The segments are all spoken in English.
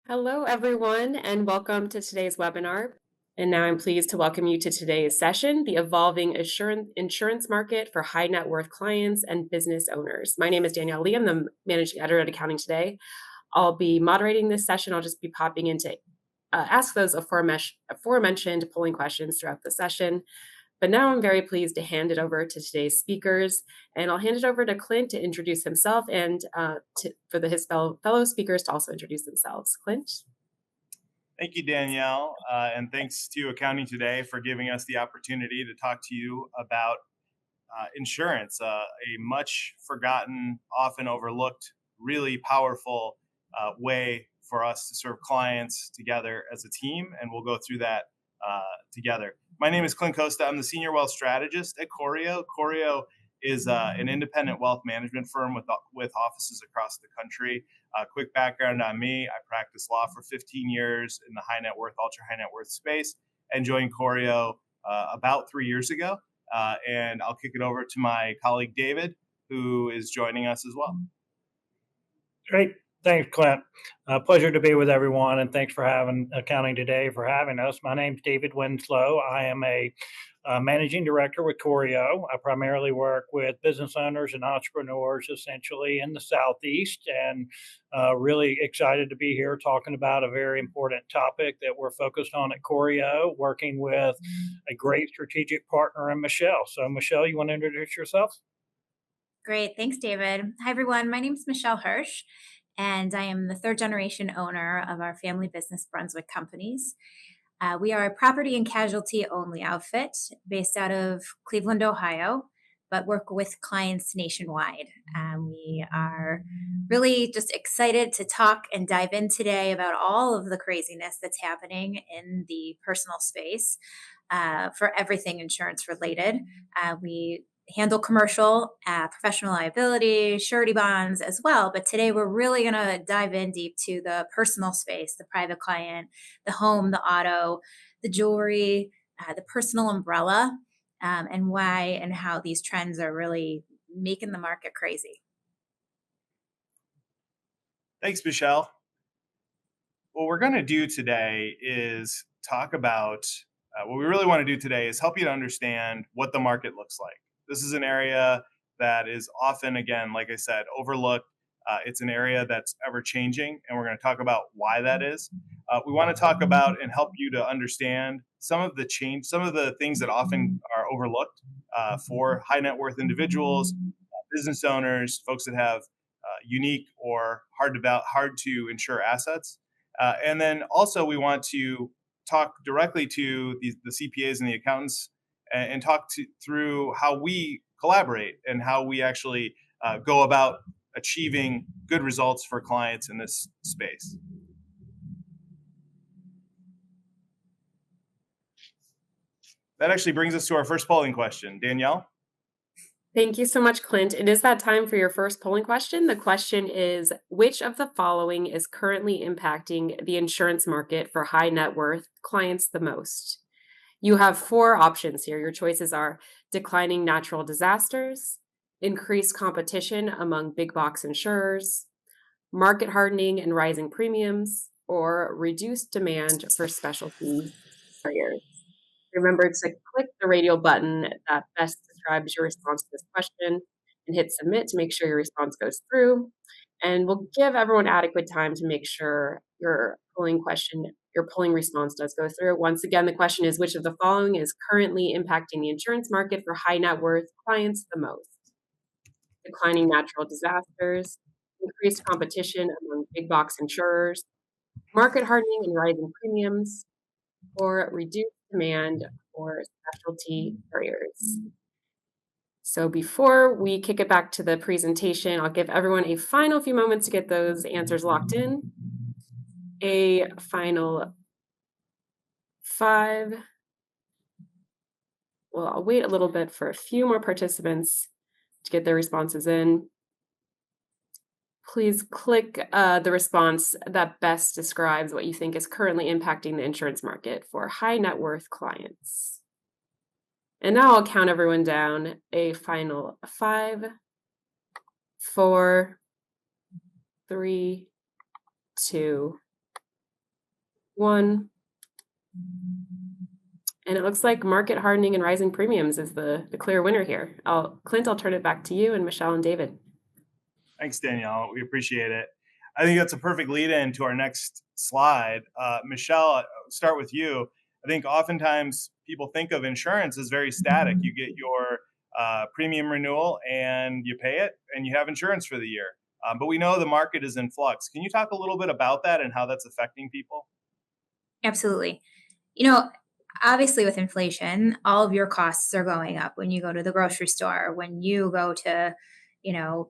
Hello, everyone, and welcome to today's webinar. And now I'm pleased to welcome you to today's session, The Evolving Insurance Market for High Net Worth Clients and Business Owners. My name is Danielle Lee. I'm the Managing Editor at Accounting Today. I'll be moderating this session. I'll just be popping in to ask those aforementioned polling questions throughout the session. But now I'm very pleased to hand it over to today's speakers, and I'll hand it over to Clint to introduce himself and for his fellow speakers to also introduce themselves. Clint? Thank you, Danielle, and thanks to Accounting Today for giving us the opportunity to talk to you about insurance, a much forgotten, often overlooked, really powerful way for us to serve clients together as a team, and we'll go through that together. My name is Clint Costa. I'm the Senior Wealth Strategist at Corio. Corio is an independent wealth management firm with offices across the country. Quick background on me: I practiced law for 15 years in the high net worth, ultra high net worth space, and joined Corio about 3 years ago. And I'll kick it over to my colleague David, who is joining us as well. Great. Thanks, Clint. Pleasure to be with everyone, and thanks for having Accounting Today for having us. My name's David Winslow. I am a managing director with Corio. I primarily work with business owners and entrepreneurs, essentially in the Southeast, and really excited to be here talking about a very important topic that we're focused on at Corio, working with a great strategic partner in Michelle. So, Michelle, you want to introduce yourself? Great. Thanks, David. Hi, everyone. My name is Michelle Hirsch, and I am the third generation owner of our family business, Brunswick Companies. We are a property and casualty only outfit based out of Cleveland, Ohio, but work with clients nationwide. We are really just excited to talk and dive in today about all of the craziness that's happening in the personal space for everything insurance related. We handle commercial, professional liability, surety bonds as well. But today we're really going to dive in deep to the personal space, the private client, the home, the auto, the jewelry, the personal umbrella, and why and how these trends are really making the market crazy. Thanks, Michelle. What we're going to do today is talk about what we really want to do today is help you to understand what the market looks like. This is an area that is often, again, like I said, overlooked. It's an area that's ever changing, and we're going to talk about why that is. We want to talk about and help you to understand some of the things that often are overlooked for high net worth individuals, business owners, folks that have unique or hard to insure assets. And then also we want to talk directly to the CPAs and the accountants and talk through how we collaborate and how we actually go about achieving good results for clients in this space. That actually brings us to our first polling question. Danielle? Thank you so much, Clint. It is that time for your first polling question. The question is, which of the following is currently impacting the insurance market for high net worth clients the most? You have four options here. Your choices are declining natural disasters, increased competition among big box insurers, market hardening and rising premiums, or reduced demand for specialty carriers. Remember to click the radio button that best describes your response to this question and hit submit to make sure your response goes through. And we'll give everyone adequate time to make sure your polling response does go through. Once again, the question is, which of the following is currently impacting the insurance market for high net worth clients the most? Declining natural disasters, increased competition among big box insurers, market hardening and rising premiums, or reduced demand for specialty carriers. So before we kick it back to the presentation, I'll give everyone a final few moments to get those answers locked in. A final 5. Well, I'll wait a little bit for a few more participants to get their responses in. Please click the response that best describes what you think is currently impacting the insurance market for high net worth clients. And now I'll count everyone down. A final 5, 4, 3, 2, 1. And it looks like market hardening and rising premiums is the clear winner here. Clint, I'll turn it back to you, and Michelle and David. Thanks, Danielle. We appreciate it. I think that's a perfect lead in to our next slide. Michelle, I'll start with you. I think oftentimes people think of insurance as very static. You get your premium renewal and you pay it and you have insurance for the year. But we know the market is in flux. Can you talk a little bit about that and how that's affecting people? Absolutely. You know, obviously with inflation, all of your costs are going up when you go to the grocery store, when you go to,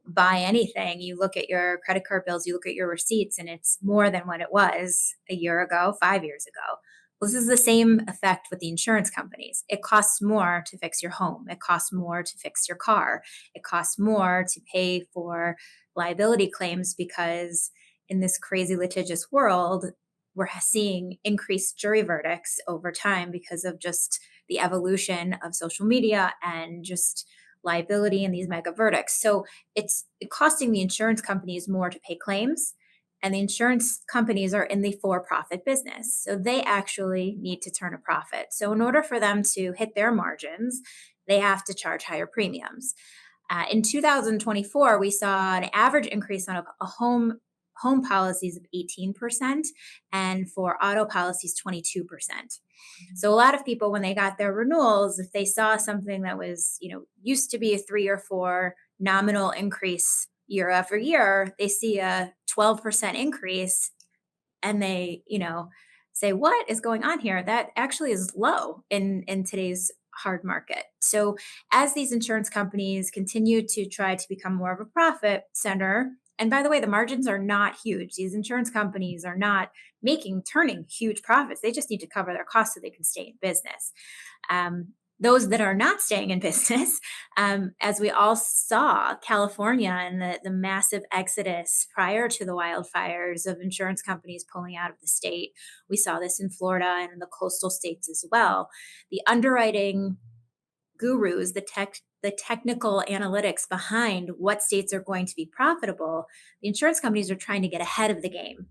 buy anything, you look at your credit card bills, you look at your receipts, and it's more than what it was a year ago, 5 years ago. Well, this is the same effect with the insurance companies. It costs more to fix your home. It costs more to fix your car. It costs more to pay for liability claims because in this crazy litigious world, we're seeing increased jury verdicts over time because of just the evolution of social media and just liability and these mega verdicts. So it's costing the insurance companies more to pay claims. And the insurance companies are in the for profit business. So they actually need to turn a profit. So, in order for them to hit their margins, they have to charge higher premiums. In 2024, we saw an average increase on a home policies of 18% and for auto policies 22%. So a lot of people when they got their renewals, if they saw something that was, used to be a 3 or 4 nominal increase year after year, they see a 12% increase and they, say what is going on here? That actually is low in today's hard market. So as these insurance companies continue to try to become more of a profit center, and by the way, the margins are not huge. These insurance companies are not turning huge profits. They just need to cover their costs so they can stay in business. Those that are not staying in business, as we all saw, California and the massive exodus prior to the wildfires of insurance companies pulling out of the state. We saw this in Florida and in the coastal states as well. The underwriting gurus, the technical analytics behind what states are going to be profitable, the insurance companies are trying to get ahead of the game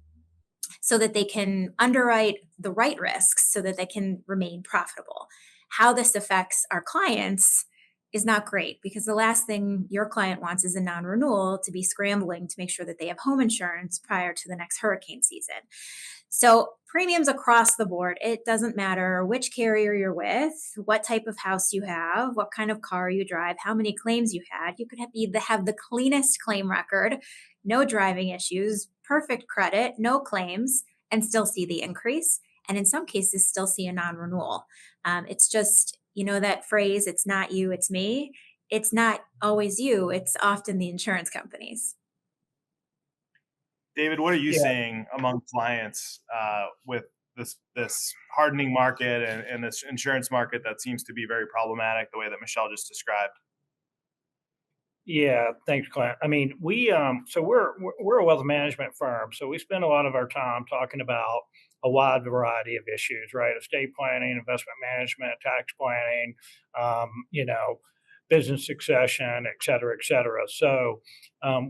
so that they can underwrite the right risks so that they can remain profitable. How this affects our clients is not great because the last thing your client wants is a non-renewal to be scrambling to make sure that they have home insurance prior to the next hurricane season. So premiums across the board, it doesn't matter which carrier you're with, what type of house you have, what kind of car you drive, how many claims you had. You could have the cleanest claim record, no driving issues, perfect credit, no claims, and still see the increase. And in some cases, still see a non-renewal. It's just, that phrase, it's not you, it's me. It's not always you. It's often the insurance companies. David, what are you Yeah. seeing among clients with this hardening market and this insurance market that seems to be very problematic the way that Michelle just described? Yeah, thanks, Clint. I mean, we're a wealth management firm, so we spend a lot of our time talking about a wide variety of issues, right? Estate planning, investment management, tax planning, business succession, et cetera, et cetera. So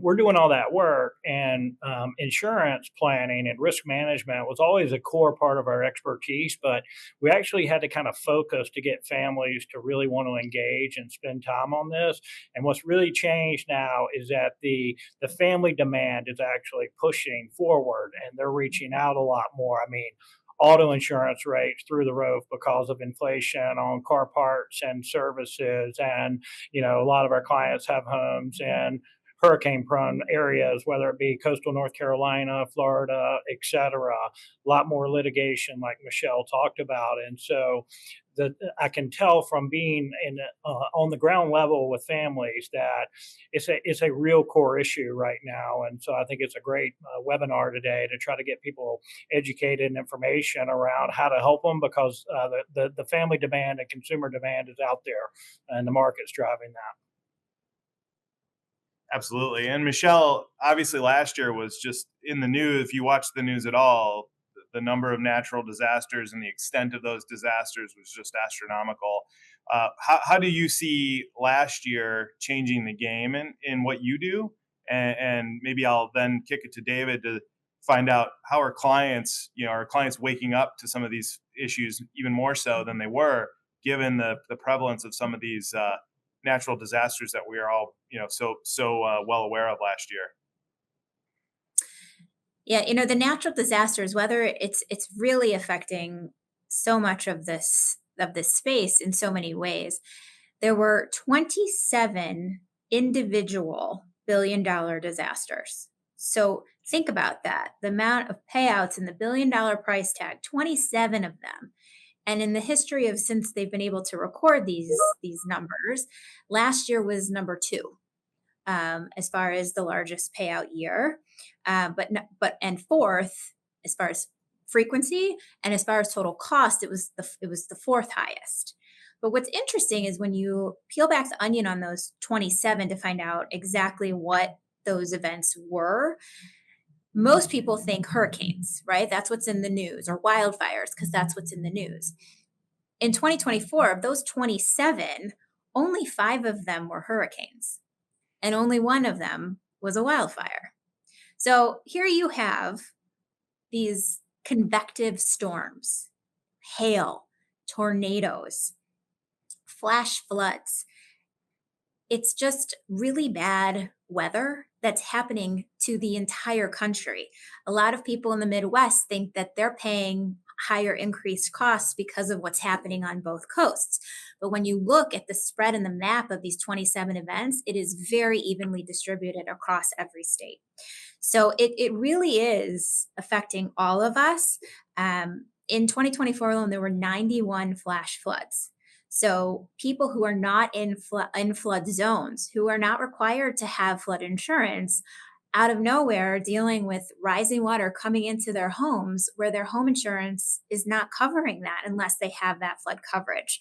we're doing all that work, and insurance planning and risk management was always a core part of our expertise, but we actually had to kind of focus to get families to really want to engage and spend time on this. And what's really changed now is that the family demand is actually pushing forward, and they're reaching out a lot more. I mean, auto insurance rates through the roof because of inflation on car parts and services. And, a lot of our clients have homes in hurricane prone areas, whether it be coastal North Carolina, Florida, et cetera. A lot more litigation, like Michelle talked about. And so I can tell from being on the ground level with families that it's a real core issue right now. And so I think it's a great webinar today to try to get people educated and information around how to help them because the family demand and consumer demand is out there, and the market's driving that. Absolutely. And Michelle, obviously last year was just in the news. If you watch the news at all, the number of natural disasters and the extent of those disasters was just astronomical. How do you see last year changing the game in what you do? And maybe I'll then kick it to David to find out how our clients waking up to some of these issues even more so than they were, given the prevalence of some of these natural disasters that we are all so well aware of last year. Yeah, the natural disasters, whether it's really affecting so much of this space in so many ways. There were 27 individual billion-dollar disasters. So think about that. The amount of payouts in the billion-dollar price tag, 27 of them. And in the history of since they've been able to record these numbers, last year was number 2 as far as the largest payout year, but fourth as far as frequency, and as far as total cost, it was the fourth highest. But what's interesting is when you peel back the onion on those 27 to find out exactly what those events were, most people think hurricanes, right? That's what's in the news, or wildfires, because that's what's in the news. In 2024, of those 27, only 5 of them were hurricanes, and only 1 of them was a wildfire. So here you have these convective storms, hail, tornadoes, flash floods. It's just really bad weather that's happening to the entire country. A lot of people in the Midwest think that they're paying higher increased costs because of what's happening on both coasts. But when you look at the spread and the map of these 27 events, it is very evenly distributed across every state. So it really is affecting all of us. In 2024 alone, there were 91 flash floods. So people who are not in flood zones, who are not required to have flood insurance, out of nowhere dealing with rising water coming into their homes, where their home insurance is not covering that unless they have that flood coverage.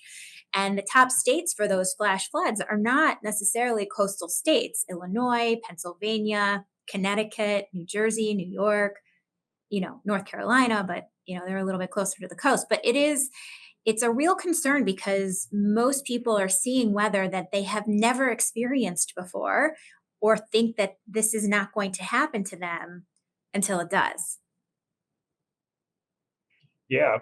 And the top states for those flash floods are not necessarily coastal states: Illinois, Pennsylvania, Connecticut, New Jersey, New York, North Carolina, but they're a little bit closer to the coast. But it's a real concern because most people are seeing weather that they have never experienced before, or think that this is not going to happen to them until it does. Yeah,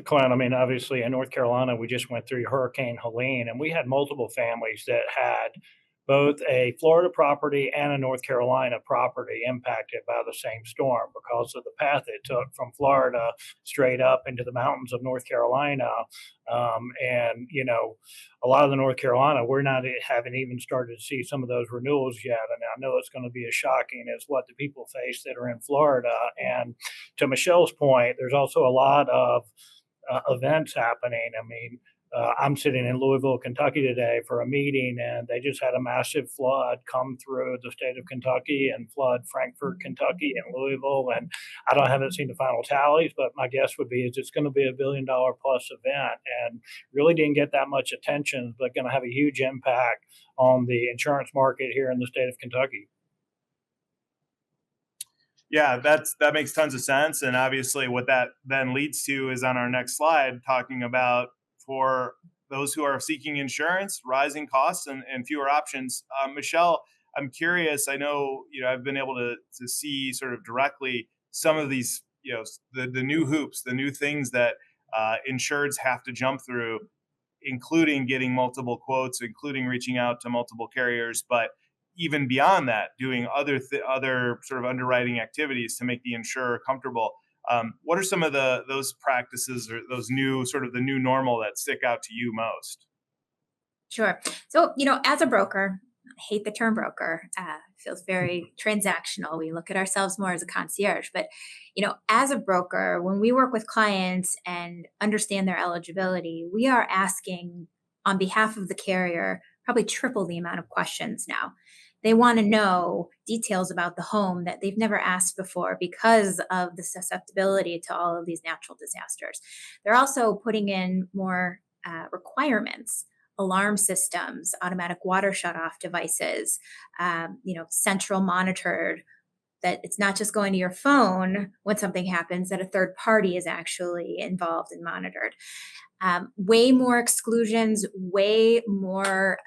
Clint, I mean, obviously in North Carolina, we just went through Hurricane Helene, and we had multiple families that had both a Florida property and a North Carolina property impacted by the same storm because of the path it took from Florida straight up into the mountains of North Carolina. A lot of the North Carolina, haven't even started to see some of those renewals yet. And I know it's going to be as shocking as what the people face that are in Florida. And to Michelle's point, there's also a lot of events happening. I mean, I'm sitting in Louisville, Kentucky today for a meeting, and they just had a massive flood come through the state of Kentucky and flood Frankfort, Kentucky, and Louisville. And haven't seen the final tallies, but my guess would be it's going to be $1 billion plus event, and really didn't get that much attention, but going to have a huge impact on the insurance market here in the state of Kentucky. Yeah, that makes tons of sense. And obviously what that then leads to is on our next slide, talking about, for those who are seeking insurance, rising costs and fewer options. Michelle, I'm curious, I know, I've been able to see sort of directly some of these, the new hoops, the new things that insureds have to jump through, including getting multiple quotes, including reaching out to multiple carriers, but even beyond that, doing other sort of underwriting activities to make the insurer comfortable. What are some of those practices, or those the new normal that stick out to you most? Sure. So, as a broker, I hate the term broker. Feels very transactional. We look at ourselves more as a concierge. But, as a broker, when we work with clients and understand their eligibility, we are asking on behalf of the carrier probably triple the amount of questions now. They want to know details about the home that they've never asked before because of the susceptibility to all of these natural disasters. They're also putting in more requirements: alarm systems, automatic water shutoff devices, central monitored, that it's not just going to your phone when something happens, that a third party is actually involved and monitored. Way more exclusions, way more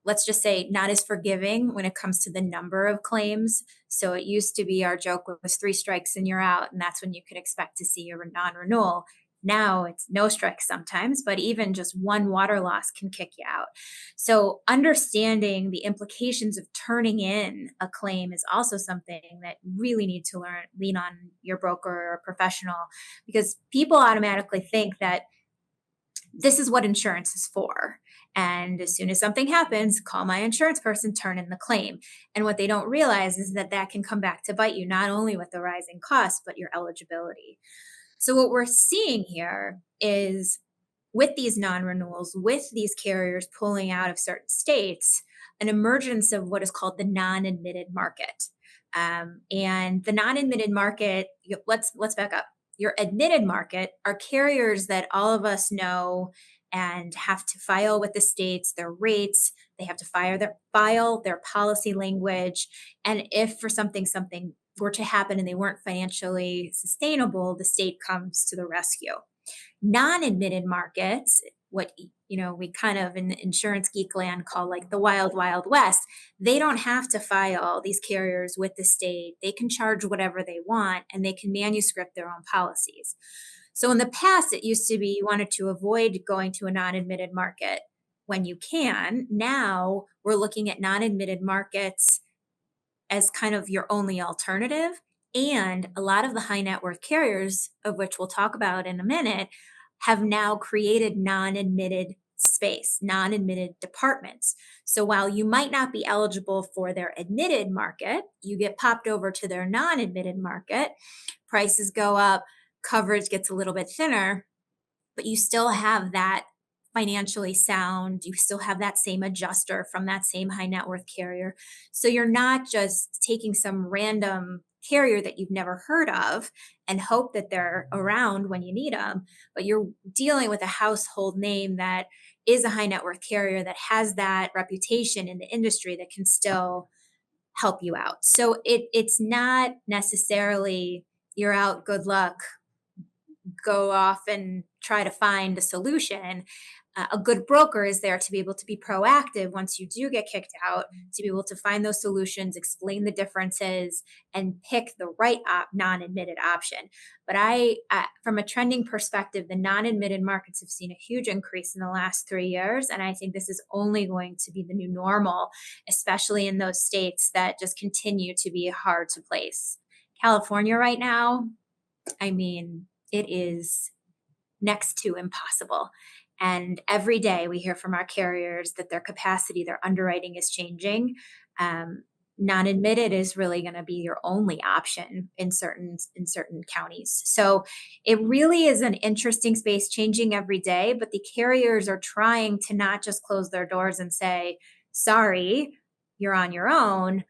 let's just say, not as forgiving when it comes to the number of claims. So it used to be our joke was 3 strikes and you're out, and that's when you could expect to see a non-renewal. Now it's no strikes sometimes, but even just one water loss can kick you out. So understanding the implications of turning in a claim is also something that really need to lean on your broker or professional, because people automatically think that this is what insurance is for. And as soon as something happens, call my insurance person, turn in the claim. And what they don't realize is that that can come back to bite you, not only with the rising costs, but your eligibility. So, what we're seeing here is with these non renewals, with these carriers pulling out of certain states, an emergence of what is called the non admitted market. And the non admitted market, let's back up. Your admitted market are carriers that all of us know and have to file with the states their rates. They have to file their policy language. And if for something were to happen and they weren't financially sustainable, the state comes to the rescue. Non-admitted markets, what we kind of in insurance geek land call like the wild west, they don't have to file these carriers with the state. They can charge whatever they want and they can manuscript their own policies. So in the past, it used to be you wanted to avoid going to a non-admitted market when you can. Now we're looking at non-admitted markets as kind of your only alternative. And a lot of the high net worth carriers, of which we'll talk about in a minute, have now created non-admitted space, non-admitted departments. So while you might not be eligible for their admitted market, you get popped over to their non-admitted market, prices go up, coverage gets a little bit thinner, but you still have that financially sound. You still have that same adjuster from that same high net worth carrier. So you're not just taking some random carrier that you've never heard of and hope that they're around when you need them, but you're dealing with a household name that is a high net worth carrier that has that reputation in the industry that can still help you out. So it's not necessarily you're out, good luck, go off and try to find a solution. A good broker is there to be able to be proactive once you do get kicked out, to be able to find those solutions, explain the differences, and pick the right non-admitted option. But from a trending perspective, the non-admitted markets have seen a huge increase in the last 3 years, and I think this is only going to be the new normal, especially in those states that just continue to be hard to place. California right now, I mean, it is next to impossible. And every day we hear from our carriers that their capacity, their underwriting is changing. Non-admitted is really going to be your only option in certain counties. So it really is an interesting space, changing every day. But the carriers are trying to not just close their doors and say, "Sorry, you're on your own,"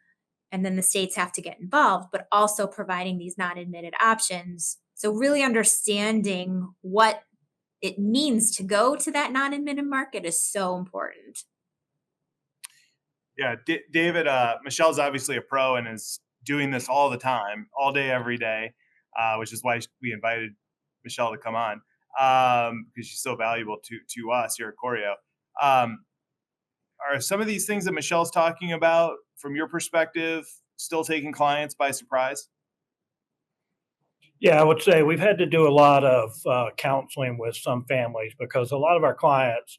and then the states have to get involved, but also providing these non-admitted options. So really understanding what it means to go to that non-admitted market is so important. Yeah, David, Michelle's obviously a pro and is doing this all the time, all day, every day, which is why we invited Michelle to come on, because she's so valuable to us here at Corio. Are some of these things that Michelle's talking about, from your perspective, still taking clients by surprise? Yeah, I would say we've had to do a lot of counseling with some families because a lot of our clients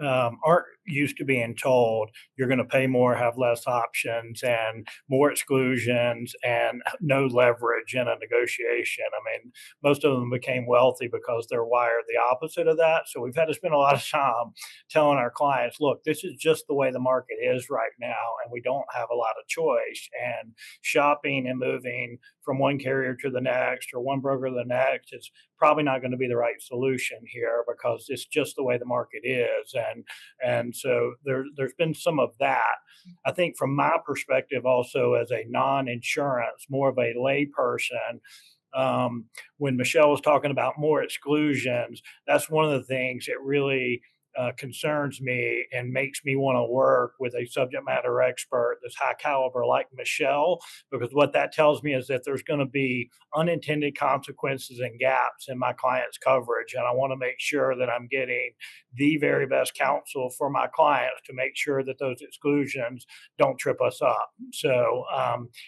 aren't used to being told you're going to pay more, have less options, and more exclusions, and no leverage in a negotiation. I mean, most of them became wealthy because they're wired the opposite of that. So we've had to spend a lot of time telling our clients, look, this is just the way the market is right now, and we don't have a lot of choice. And shopping and moving from one carrier to the next or one broker to the next is probably not going to be the right solution here because it's just the way the market is. And so there's been some of that. I think from my perspective, also as a non-insurance, more of a lay person, when Michelle was talking about more exclusions, that's one of the things that really concerns me and makes me want to work with a subject matter expert that's high caliber like Michelle, because what that tells me is that there's going to be unintended consequences and gaps in my client's coverage. And I want to make sure that I'm getting the very best counsel for my clients to make sure that those exclusions don't trip us up. So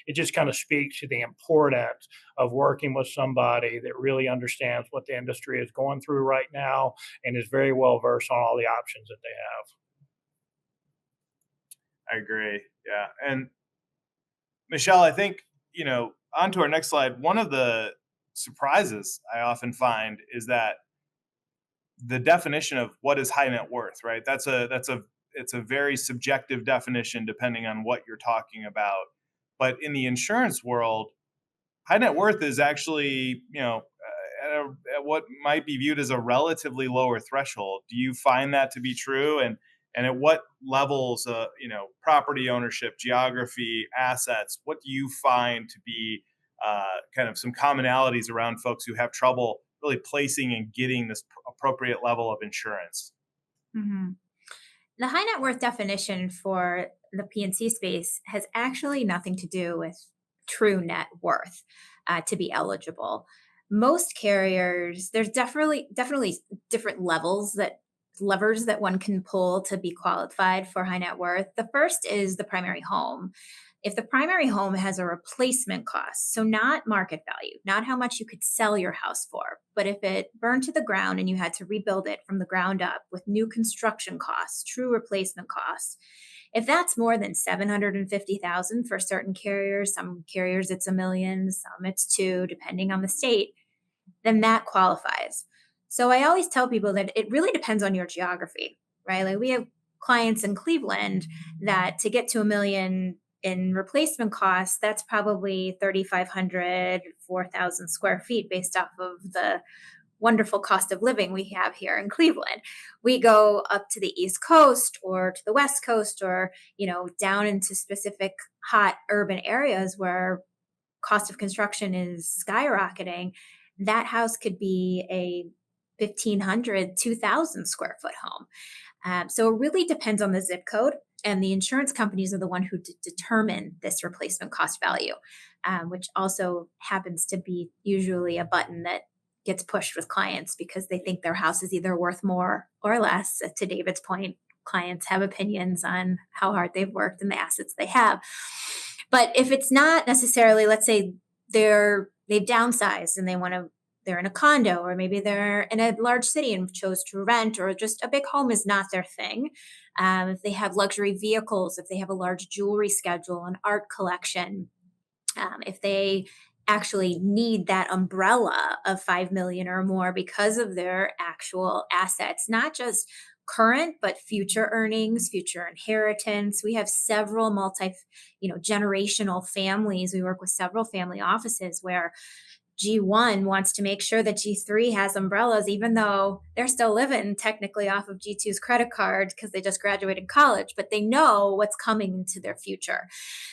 it just kind of speaks to the importance of working with somebody that really understands what the industry is going through right now and is very well versed on all the options that they have. I agree. Yeah. And Michelle, I think, on to our next slide. One of the surprises I often find is that the definition of what is high net worth, right? It's a very subjective definition depending on what you're talking about. But in the insurance world, high net worth is actually, at what might be viewed as a relatively lower threshold. Do you find that to be true? And at what levels, property ownership, geography, assets, what do you find to be kind of some commonalities around folks who have trouble really placing and getting this appropriate level of insurance? Mhm. The high net worth definition for the PNC space has actually nothing to do with true net worth to be eligible. Most carriers, there's definitely different levers that one can pull to be qualified for high net worth. The first is the primary home. If the primary home has a replacement cost, so not market value, not how much you could sell your house for, but if it burned to the ground and you had to rebuild it from the ground up with new construction costs, true replacement costs, if that's more than 750,000 for certain carriers, some carriers it's 1 million, some it's 2, depending on the state, then that qualifies. So I always tell people that it really depends on your geography, right? Like we have clients in Cleveland that to get to 1 million in replacement costs, that's probably 3,500, 4,000 square feet based off of the wonderful cost of living we have here in Cleveland. We go up to the East Coast or to the West Coast or, down into specific hot urban areas where cost of construction is skyrocketing. That house could be a 1,500, 2,000 square foot home. So it really depends on the zip code, and the insurance companies are the one who determine this replacement cost value, which also happens to be usually a button that gets pushed with clients because they think their house is either worth more or less. To David's point, clients have opinions on how hard they've worked and the assets they have. But if it's not necessarily, let's say they've downsized and they're in a condo, or maybe they're in a large city and chose to rent, or just a big home is not their thing. If they have luxury vehicles, if they have a large jewelry schedule, an art collection, if they actually need that umbrella of 5 million or more because of their actual assets, not just current but future earnings, future inheritance. We have several generational families. We work with several family offices where G1 wants to make sure that G3 has umbrellas, even though they're still living technically off of G2's credit card because they just graduated college, but they know what's coming into their future.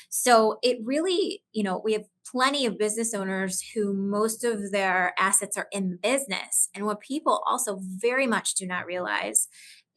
So it really, we have plenty of business owners who most of their assets are in the business. And what people also very much do not realize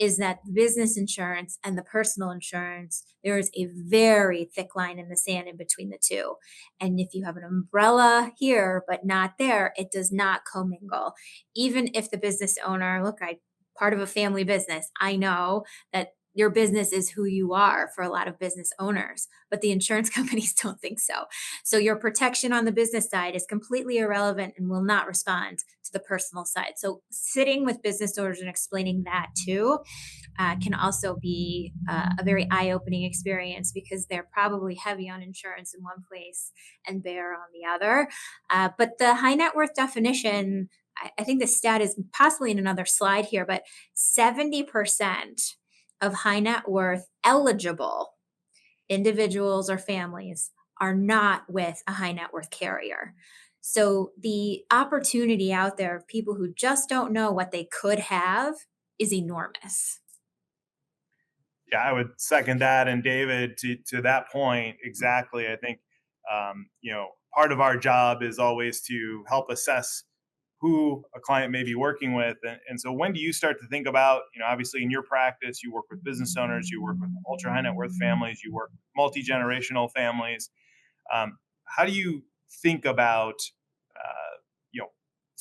is that the business insurance and the personal insurance, there is a very thick line in the sand in between the two. And if you have an umbrella here, but not there, it does not commingle. Even if the business owner, look, I part of a family business, I know that your business is who you are for a lot of business owners, but the insurance companies don't think so. So your protection on the business side is completely irrelevant and will not respond to the personal side. So sitting with business owners and explaining that too can also be a very eye-opening experience because they're probably heavy on insurance in one place and bare on the other. But the high net worth definition, I think the stat is possibly in another slide here, but 70% of high net worth eligible individuals or families are not with a high net worth carrier. So the opportunity out there of people who just don't know what they could have is enormous. Yeah, I would second that. And David, to that point, exactly. I think, part of our job is always to help assess who a client may be working with. And so when do you start to think about, obviously in your practice, you work with business owners, you work with ultra high net worth families, you work with multi-generational families. How do you think about,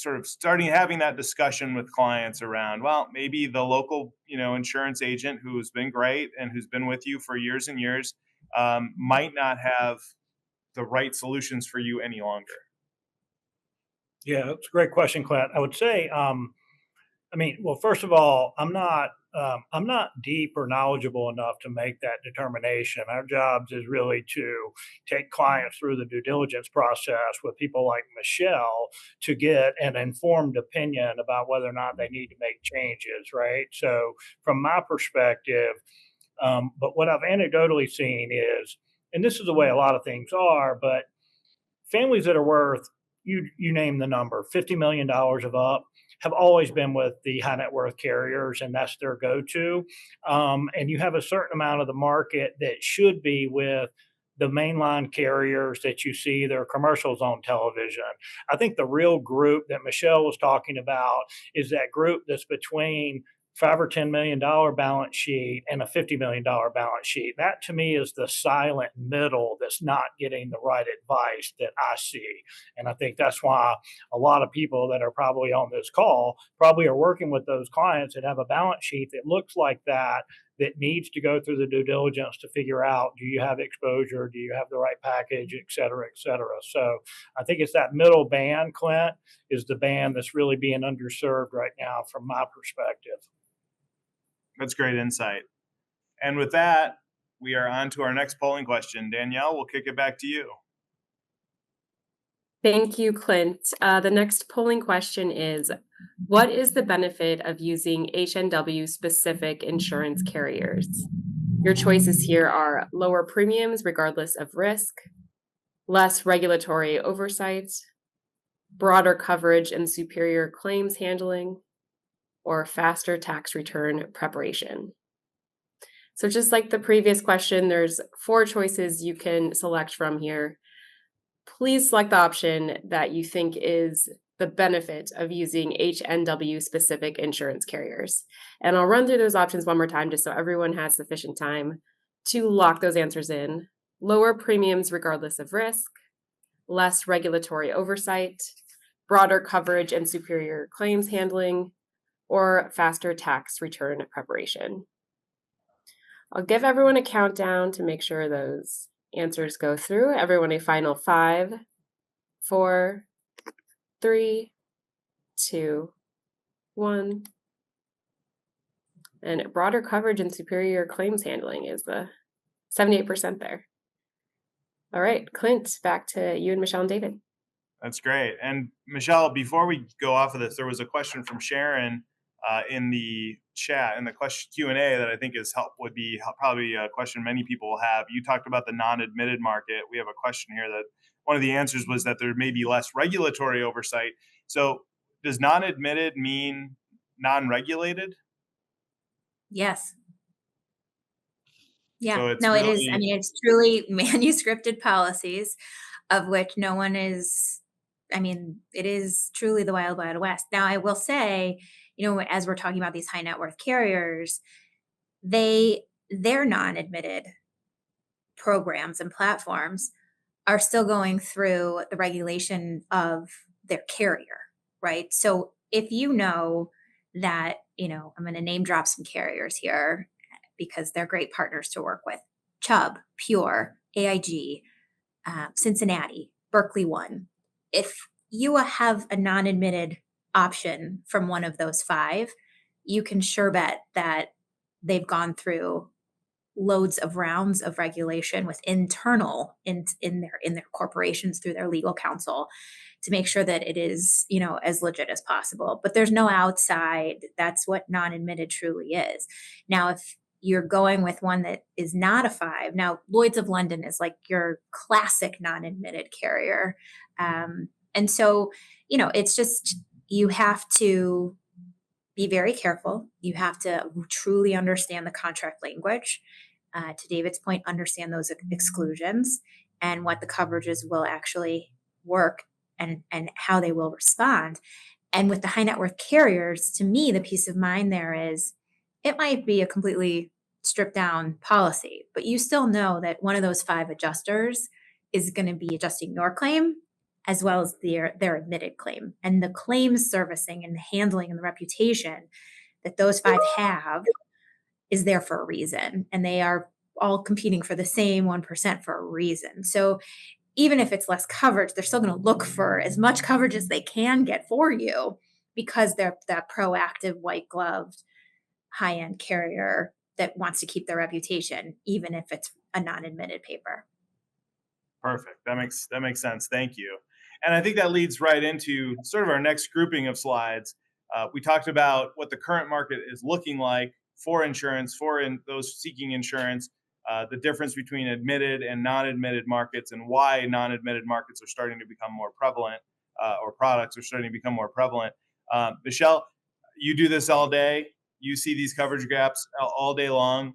sort of starting having that discussion with clients around, well, maybe the local, insurance agent who's been great and who's been with you for years and years might not have the right solutions for you any longer. Yeah, that's a great question, Clint. I would say, well, first of all, I'm not deep or knowledgeable enough to make that determination. Our jobs is really to take clients through the due diligence process with people like Michelle to get an informed opinion about whether or not they need to make changes, right? So, from my perspective, but what I've anecdotally seen is, and this is the way a lot of things are, but families that are worth you name the number $50 million of up have always been with the high net worth carriers, and that's their go-to. And you have a certain amount of the market that should be with the mainline carriers that you see their commercials on television. I think the real group that Michelle was talking about is that group that's between $5 or $10 million balance sheet and a $50 million balance sheet. That to me is the silent middle that's not getting the right advice that I see. And I think that's why a lot of people that are probably on this call probably are working with those clients that have a balance sheet that looks like that needs to go through the due diligence to figure out, do you have exposure? Do you have the right package, et cetera, et cetera. So I think it's that middle band, Clint, is the band that's really being underserved right now from my perspective. That's great insight. And with that, we are on to our next polling question. Danielle, we'll kick it back to you. Thank you, Clint. The next polling question is, what is the benefit of using HNW-specific insurance carriers? Your choices here are lower premiums regardless of risk, less regulatory oversight, broader coverage and superior claims handling, or faster tax return preparation. So just like the previous question, there's 4 choices you can select from here. Please select the option that you think is the benefit of using HNW specific insurance carriers. And I'll run through those options one more time just so everyone has sufficient time to lock those answers in. Lower premiums regardless of risk, less regulatory oversight, broader coverage and superior claims handling, or faster tax return preparation. I'll give everyone a countdown to make sure those answers go through. Everyone a final 5, 4, 3, 2, 1. And broader coverage and superior claims handling is the 78% there. All right, Clint, back to you and Michelle and David. That's great. And Michelle, before we go off of this, there was a question from Sharon in the chat, in the question Q&A, that I think would be probably a question many people will have. You talked about the non-admitted market. We have a question here that one of the answers was that there may be less regulatory oversight. So does non-admitted mean non-regulated? Yes. Yeah, So it's no, it is. I really- mean, it's truly manuscripted policies of which no one is, it is truly the wild, wild west. Now, I will say, as we're talking about these high net worth carriers, their non-admitted programs and platforms are still going through the regulation of their carrier, right? So if you know that, I'm going to name drop some carriers here because they're great partners to work with: Chubb, Pure, AIG, Cincinnati, Berkeley One. If you have a non-admitted option from one of those 5, you can sure bet that they've gone through loads of rounds of regulation with internal in their corporations through their legal counsel to make sure that it is, as legit as possible. But there's no outside. That's what non-admitted truly is. Now, if you're going with one that is not a 5, now Lloyd's of London is like your classic non-admitted carrier. And so, it's just, you have to be very careful. You have to truly understand the contract language. To David's point, understand those exclusions and what the coverages will actually work and how they will respond. And with the high net worth carriers, to me, the peace of mind there is, it might be a completely stripped down policy, but you still know that one of those 5 adjusters is going to be adjusting your claim as well as their admitted claim. And the claims servicing and the handling and the reputation that those five have is there for a reason. And they are all competing for the same 1% for a reason. So even if it's less coverage, they're still going to look for as much coverage as they can get for you because they're that proactive, white gloved, high end carrier that wants to keep their reputation, even if it's a non admitted paper. Perfect. That makes sense. Thank you. And I think that leads right into sort of our next grouping of slides. We talked about what the current market is looking like for insurance, those seeking insurance, the difference between admitted and non-admitted markets, and why non-admitted markets are starting to become more prevalent, or products are starting to become more prevalent. Michelle, you do this all day. You see these coverage gaps all day long.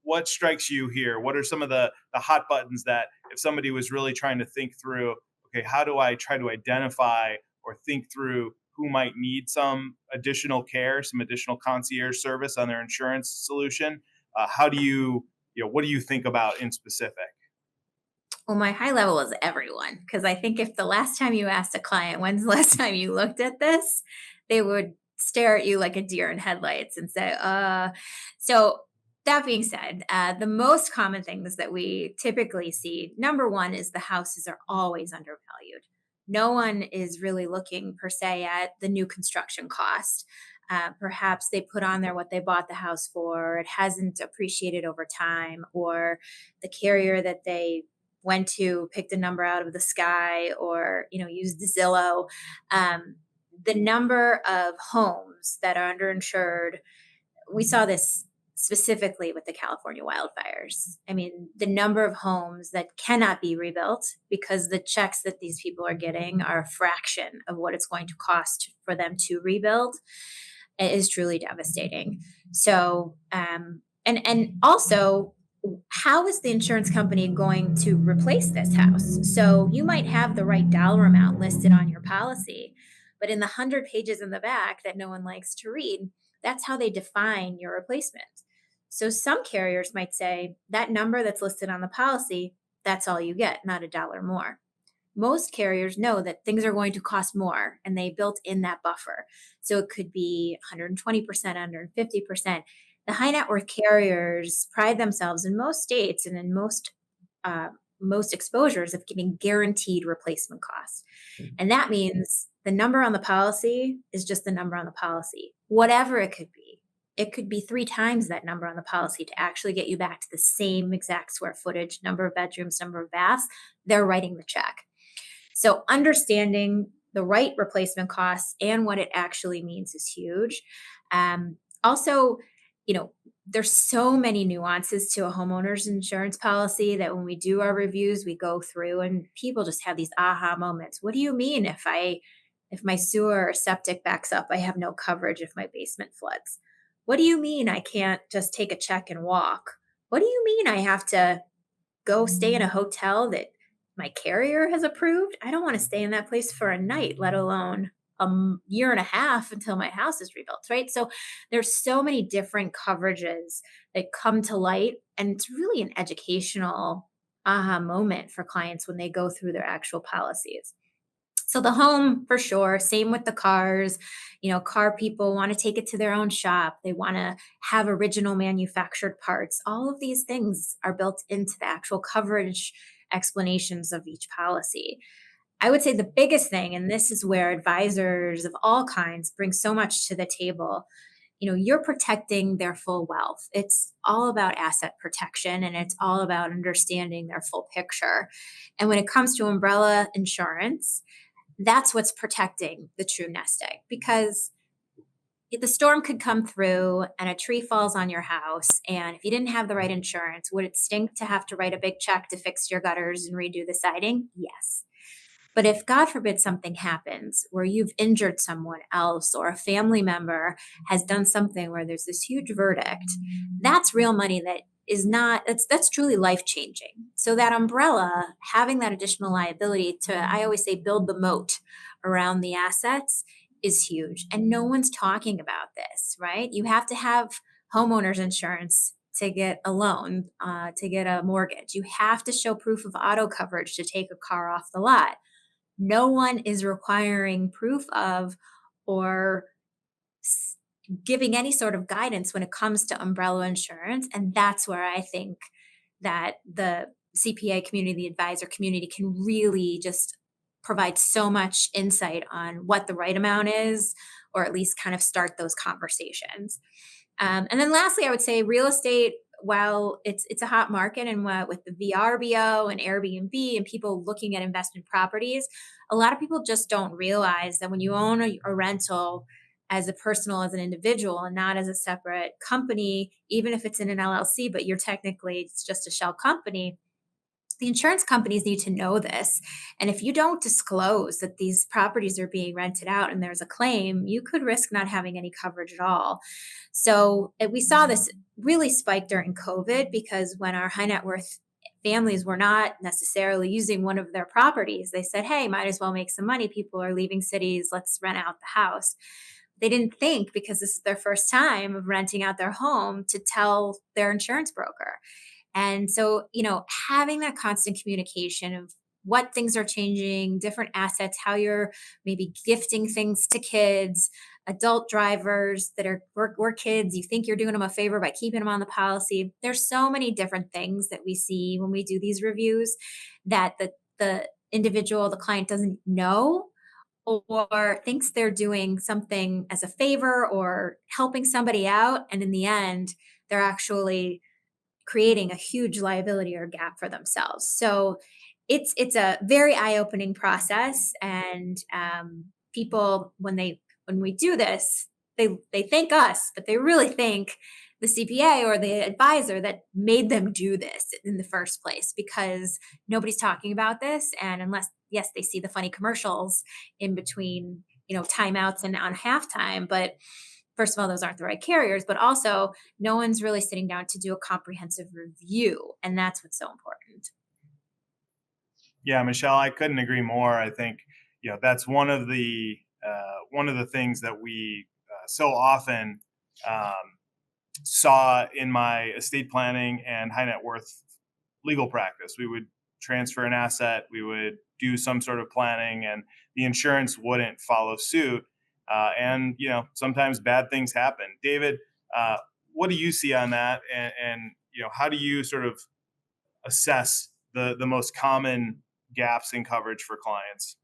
What strikes you here? What are some of the hot buttons that if somebody was really trying to think through, okay, how do I try to identify or think through who might need some additional care, some additional concierge service on their insurance solution? How do what do you think about in specific? Well, my high level is everyone, because I think if the last time you asked a client, when's the last time you looked at this, they would stare at you like a deer in headlights and say, So that being said, the most common things that we typically see, number one is the houses are always undervalued. No one is really looking per se at the new construction cost. Perhaps they put on there what they bought the house for. It hasn't appreciated over time, or the carrier that they went to picked a number out of the sky, or used Zillow. The number of homes that are underinsured, we saw this specifically with the California wildfires. I mean, the number of homes that cannot be rebuilt because the checks that these people are getting are a fraction of what it's going to cost for them to rebuild is truly devastating. So, and also, how is the insurance company going to replace this house? So you might have the right dollar amount listed on your policy, but in the 100 pages in the back that no one likes to read, that's how they define your replacement. So some carriers might say that number that's listed on the policy, that's all you get, not a dollar more. Most carriers know that things are going to cost more and they built in that buffer. So it could be 120%, 150%. The high net worth carriers pride themselves in most states and in most exposures of giving guaranteed replacement costs. And that means the number on the policy is just the number on the policy, whatever it could be. It could be 3 times that number on the policy to actually get you back to the same exact square footage, number of bedrooms, number of baths. They're writing the check. So understanding the right replacement costs and what it actually means is huge. Also, there's so many nuances to a homeowner's insurance policy that when we do our reviews, we go through and people just have these aha moments. What do you mean if my sewer or septic backs up, I have no coverage if my basement floods? What do you mean I can't just take a check and walk? What do you mean I have to go stay in a hotel that my carrier has approved? I don't want to stay in that place for a night, let alone a year and a half until my house is rebuilt, right? So there's so many different coverages that come to light, and it's really an educational aha moment for clients when they go through their actual policies. So the home, for sure, same with the cars. Car people want to take it to their own shop. They want to have original manufactured parts. All of these things are built into the actual coverage explanations of each policy. I would say the biggest thing, and this is where advisors of all kinds bring so much to the table, you're protecting their full wealth. It's all about asset protection and it's all about understanding their full picture. And when it comes to umbrella insurance, that's what's protecting the true nest egg, because the storm could come through and a tree falls on your house. And if you didn't have the right insurance, would it stink to have to write a big check to fix your gutters and redo the siding? Yes. But if, God forbid, something happens where you've injured someone else or a family member has done something where there's this huge verdict, that's real money that is not, that's truly life changing. So that umbrella, having that additional liability to, I always say, build the moat around the assets is huge. And no one's talking about this, right? You have to have homeowners insurance to get a loan, to get a mortgage. You have to show proof of auto coverage to take a car off the lot. no one is requiring proof of or giving any sort of guidance when it comes to umbrella insurance. And that's where I think that the CPA community, the advisor community can really just provide so much insight on what the right amount is, or at least kind of start those conversations. And then lastly, I would say real estate, while it's a hot market and what with the VRBO and Airbnb and people looking at investment properties, a lot of people just don't realize that when you own a rental as a personal, as an individual, and not as a separate company, even if it's in an LLC, but you're technically, it's just a shell company, the insurance companies need to know this. And if you don't disclose that these properties are being rented out and there's a claim, you could risk not having any coverage at all. So we saw this really spike during COVID because when our high net worth families were not necessarily using one of their properties, they said, hey, might as well make some money. People are leaving cities. Let's rent out the house. They didn't think, because this is their first time of renting out their home, to tell their insurance broker. And so, having that constant communication of what things are changing, different assets, how you're maybe gifting things to kids, adult drivers that were kids, you think you're doing them a favor by keeping them on the policy. There's so many different things that we see when we do these reviews that the individual, the client doesn't know or thinks they're doing something as a favor or helping somebody out. And in the end, they're actually creating a huge liability or gap for themselves. So it's a very eye-opening process, and people when we do this, they thank us, but they really thank the CPA or the advisor that made them do this in the first place, because nobody's talking about this. And unless, yes, they see the funny commercials in between, timeouts and on halftime, but first of all, those aren't the right carriers, but also no one's really sitting down to do a comprehensive review. And that's what's so important. Yeah, Michelle, I couldn't agree more. I think that's one of the things that we so often saw in my estate planning and high net worth legal practice. We would transfer an asset, we would do some sort of planning, and the insurance wouldn't follow suit. And sometimes bad things happen. David, what do you see on that? And how do you sort of assess the most common gaps in coverage for clients?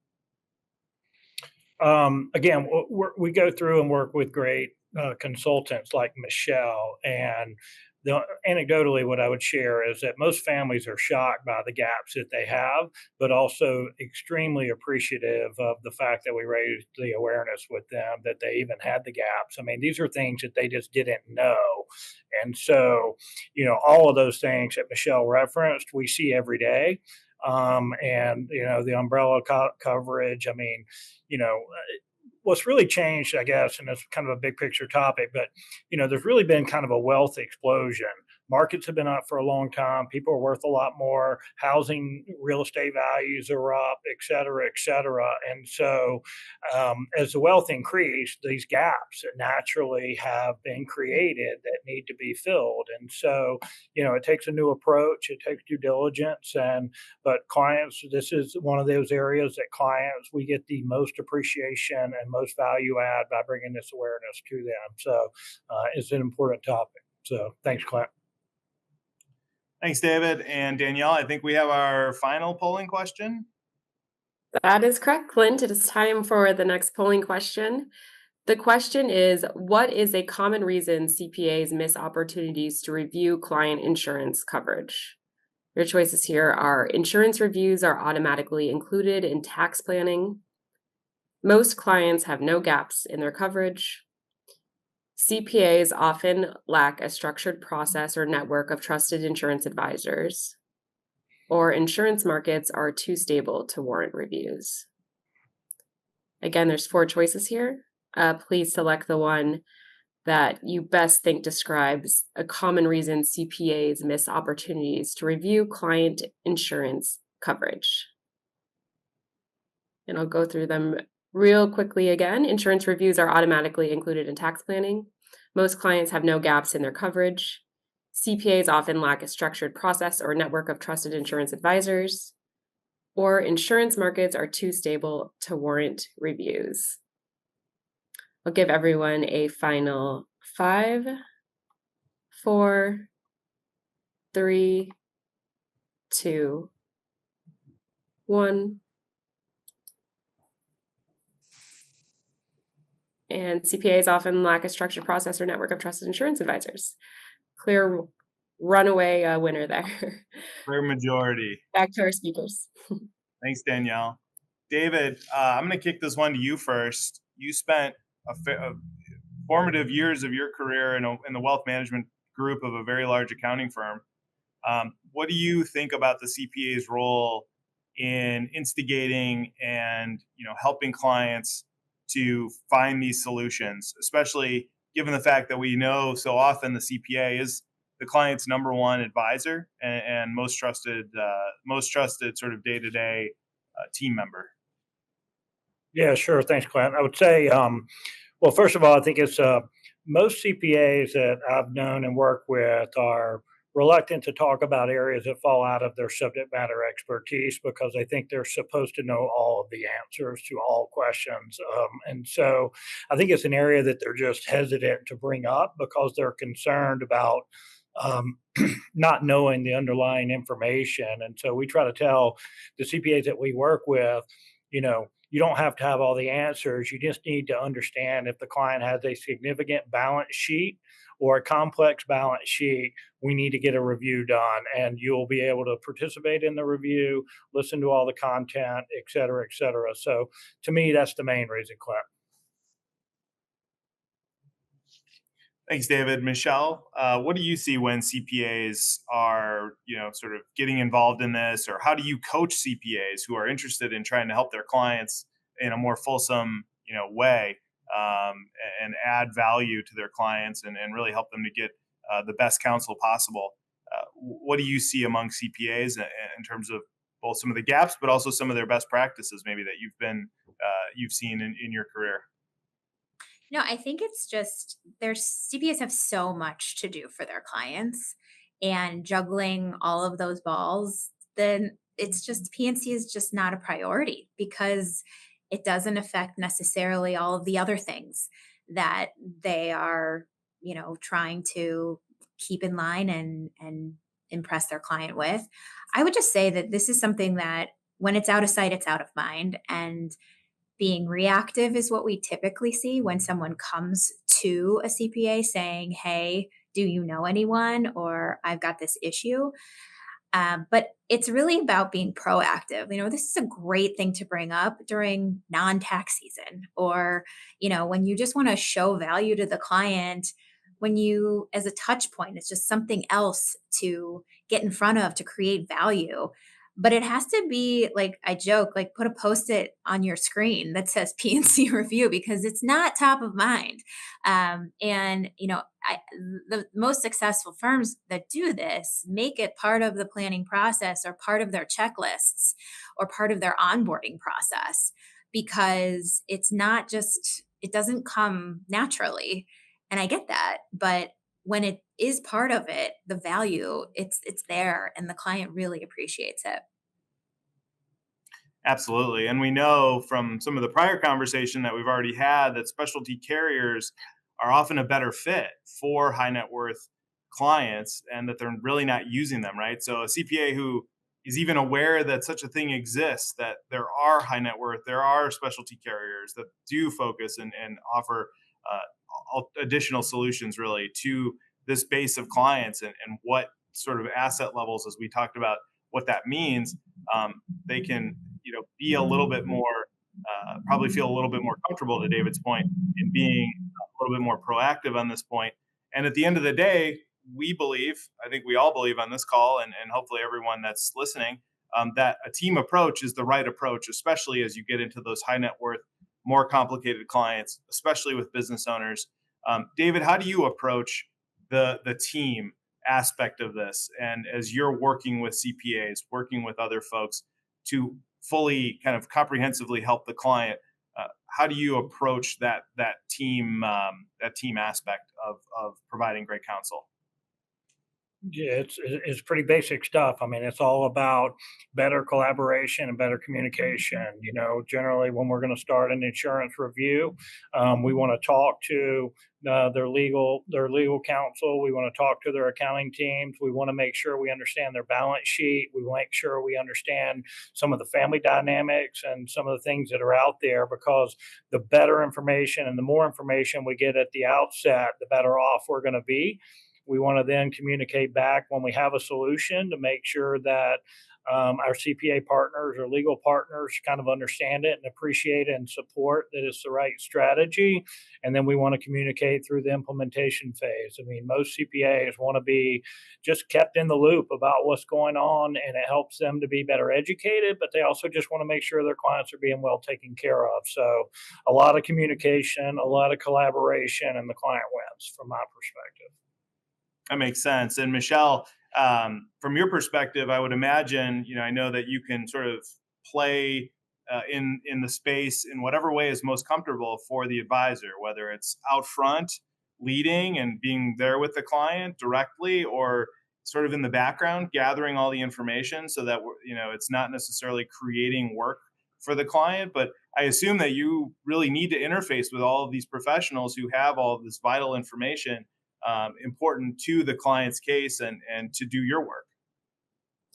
Again, we go through and work with great consultants like Michelle. And anecdotally, what I would share is that most families are shocked by the gaps that they have, but also extremely appreciative of the fact that we raised the awareness with them that they even had the gaps. I mean, these are things that they just didn't know. And so, all of those things that Michelle referenced, we see every day. And the umbrella coverage. I mean, what's really changed, I guess, and it's kind of a big picture topic, but there's really been kind of a wealth explosion. Markets have been up for a long time. People are worth a lot more. Housing, real estate values are up, et cetera, et cetera. And so, as the wealth increased, these gaps naturally have been created that need to be filled. And so, it takes a new approach. It takes due diligence, but clients, this is one of those areas that clients, we get the most appreciation and most value add by bringing this awareness to them. So, it's an important topic. So, thanks, Clint. Thanks, David. And Danielle, I think we have our final polling question. That is correct, Clint. It is time for the next polling question. The question is, what is a common reason CPAs miss opportunities to review client insurance coverage? Your choices here are: insurance reviews are automatically included in tax planning. Most clients have no gaps in their coverage. CPAs often lack a structured process or network of trusted insurance advisors, or insurance markets are too stable to warrant reviews. Again, there's 4 choices here. Please select the one that you best think describes a common reason CPAs miss opportunities to review client insurance coverage. And I'll go through them real quickly again. Insurance reviews are automatically included in tax planning. Most clients have no gaps in their coverage. CPAs often lack a structured process or network of trusted insurance advisors. or insurance markets are too stable to warrant reviews. I'll give everyone a final 5, 4, 3, 2, 1. And CPAs often lack a structured process or network of trusted insurance advisors. Clear runaway winner there. Clear majority. Back to our speakers. Thanks, Danielle. David, I'm going to kick this one to you first. You spent a formative years of your career in the wealth management group of a very large accounting firm. What do you think about the CPA's role in instigating and helping clients to find these solutions, especially given the fact that we know so often the CPA is the client's number one advisor and most trusted sort of day-to-day team member? Yeah, sure. Thanks, Clint. I would say, well, first of all, I think it's most CPAs that I've known and worked with are reluctant to talk about areas that fall out of their subject matter expertise because they think they're supposed to know all of the answers to all questions. And so I think it's an area that they're just hesitant to bring up because they're concerned about um, not knowing the underlying information. And so we try to tell the CPAs that we work with, you don't have to have all the answers. You just need to understand if the client has a significant balance sheet or a complex balance sheet, we need to get a review done. And you'll be able to participate in the review, listen to all the content, et cetera, et cetera. So to me, that's the main reason, Clint. Thanks, David. Michelle, what do you see when CPAs are, sort of getting involved in this, or how do you coach CPAs who are interested in trying to help their clients in a more fulsome, way, and add value to their clients and really help them to get the best counsel possible? What do you see among CPAs in terms of both some of the gaps, but also some of their best practices, maybe that you've seen in your career? No, I think it's just there's CPAs have so much to do for their clients and juggling all of those balls, then it's just PNC is just not a priority because it doesn't affect necessarily all of the other things that they are, trying to keep in line and impress their client with. I would just say that this is something that when it's out of sight, it's out of mind. And being reactive is what we typically see when someone comes to a CPA saying, "Hey, do you know anyone?" or "I've got this issue." But it's really about being proactive. This is a great thing to bring up during non-tax season, or when you just want to show value to the client. When you, as a touch point, it's just something else to get in front of to create value. But it has to be like I joke, like put a post-it on your screen that says PNC review because it's not top of mind. And the most successful firms that do this make it part of the planning process or part of their checklists or part of their onboarding process because it's not just it doesn't come naturally. And I get that, but when it is part of it, the value it's there and the client really appreciates it. Absolutely. And we know from some of the prior conversation that we've already had that specialty carriers are often a better fit for high net worth clients and that they're really not using them, right? So a CPA who is even aware that such a thing exists, that there are high net worth, there are specialty carriers that do focus and offer additional solutions really to this base of clients and what sort of asset levels, as we talked about, what that means, they can be a little bit more probably feel a little bit more comfortable, to David's point, in being a little bit more proactive on this point. And at the end of the day, we believe, I think we all believe on this call, and hopefully everyone that's listening, that a team approach is the right approach, especially as you get into those high net worth, more complicated clients, especially with business owners. David, how do you approach the team aspect of this? And as you're working with CPAs, working with other folks to fully kind of comprehensively help the client, how do you approach that team aspect of providing great counsel? Yeah, it's pretty basic stuff. I mean, it's all about better collaboration and better communication. You know, generally when we're going to start an insurance review, we want to talk to their legal counsel. We want to talk to their accounting teams. We want to make sure we understand their balance sheet. We make sure we understand some of the family dynamics and some of the things that are out there, because the better information and the more information we get at the outset, the better off we're going to be. We want to then communicate back when we have a solution to make sure that our CPA partners or legal partners kind of understand it and appreciate it and support that it's the right strategy. And then we want to communicate through the implementation phase. I mean, most CPAs want to be just kept in the loop about what's going on, and it helps them to be better educated, but they also just want to make sure their clients are being well taken care of. So a lot of communication, a lot of collaboration, and the client wins from my perspective. That makes sense. And Michelle, from your perspective, I would imagine, I know that you can sort of play in the space in whatever way is most comfortable for the advisor, whether it's out front, leading and being there with the client directly, or sort of in the background, gathering all the information so that it's not necessarily creating work for the client. But I assume that you really need to interface with all of these professionals who have all of this vital information important to the client's case and to do your work.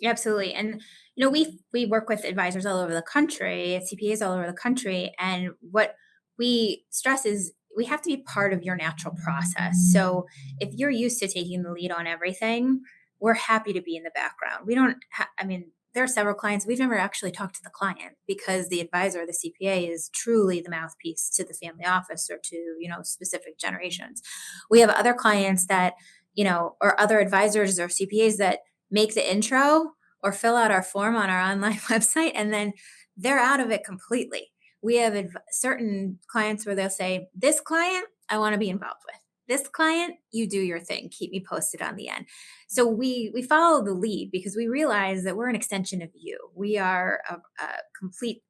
Absolutely. And we work with advisors all over the country, CPAs all over the country, and what we stress is we have to be part of your natural process. So if you're used to taking the lead on everything, we're happy to be in the background. We don't I mean, there are several clients we've never actually talked to the client because the advisor, the CPA, is truly the mouthpiece to the family office or to, specific generations. We have other clients that, or other advisors or CPAs that make the intro or fill out our form on our online website, and then they're out of it completely. We have certain clients where they'll say, "This client, I want to be involved with. This client, you do your thing. Keep me posted on the end." So we follow the lead because we realize that we're an extension of you. We are a complete,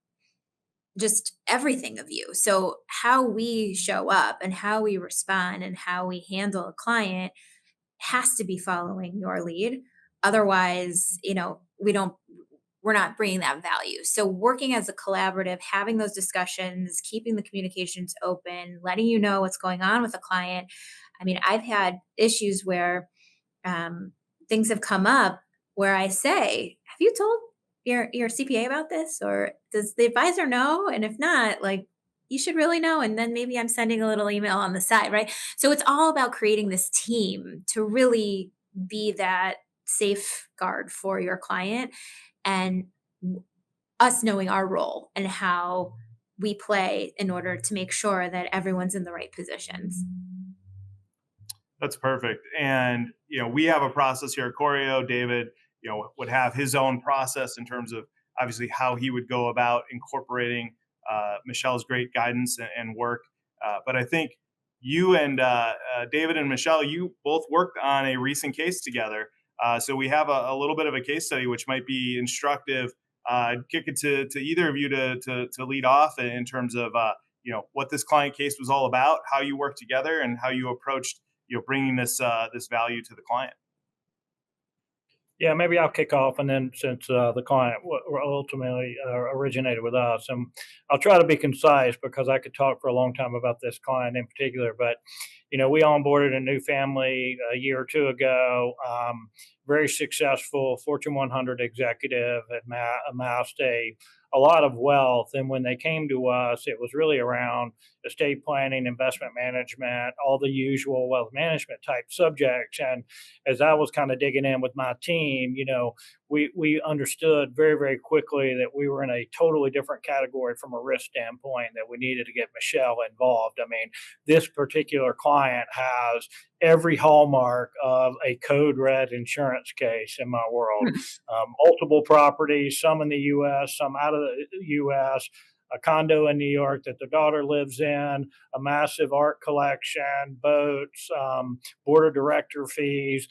just everything of you. So how we show up and how we respond and how we handle a client has to be following your lead. Otherwise, we're not bringing that value. So working as a collaborative, having those discussions, keeping the communications open, letting you know what's going on with a client. I mean, I've had issues where things have come up where I say, "Have you told your CPA about this, or does the advisor know? And if not, like, you should really know." And then maybe I'm sending a little email on the side, right? So it's all about creating this team to really be that safeguard for your client, and us knowing our role and how we play in order to make sure that everyone's in the right positions. That's perfect. And we have a process here at Choreo. David, would have his own process in terms of obviously how he would go about incorporating Michelle's great guidance and work. But I think you and David and Michelle, you both worked on a recent case together. So we have a little bit of a case study which might be instructive. I'd kick it to either of you to lead off in terms of what this client case was all about, how you worked together, and how you approached bringing this value to the client. Yeah, maybe I'll kick off, and then since the client ultimately originated with us, and I'll try to be concise because I could talk for a long time about this client in particular. But we onboarded a new family a year or two ago. Very successful Fortune 100 executive, amassed a lot of wealth. And when they came to us, it was really around estate planning, investment management, all the usual wealth management type subjects. And as I was kind of digging in with my team, we understood very, very quickly that we were in a totally different category from a risk standpoint, that we needed to get Michelle involved. I mean, this particular client has every hallmark of a code red insurance case in my world. Multiple properties, some in the US, some out of the US, a condo in New York that the daughter lives in, a massive art collection, boats, board of director fees,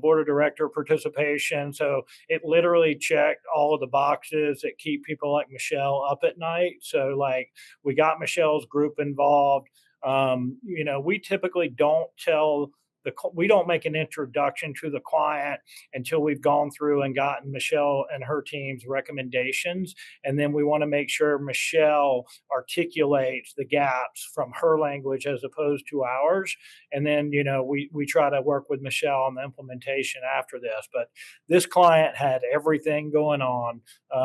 board of director participation. So it literally checked all of the boxes that keep people like Michelle up at night. So like we got Michelle's group involved. We typically don't tell we don't make an introduction to the client until we've gone through and gotten Michelle and her team's recommendations. And then we want to make sure Michelle articulates the gaps from her language as opposed to ours. And then, we try to work with Michelle on the implementation after this. But this client had everything going on.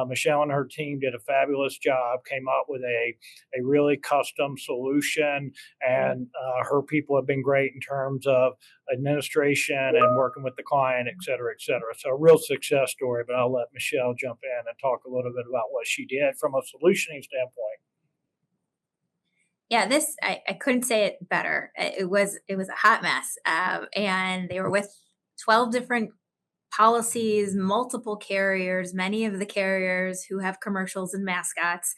Michelle and her team did a fabulous job, came up with a really custom solution, and her people have been great in terms of administration and working with the client, et cetera, et cetera. So a real success story, but I'll let Michelle jump in and talk a little bit about what she did from a solutioning standpoint. Yeah, this I couldn't say it better. It was a hot mess, and they were with 12 different policies, multiple carriers, many of the carriers who have commercials and mascots.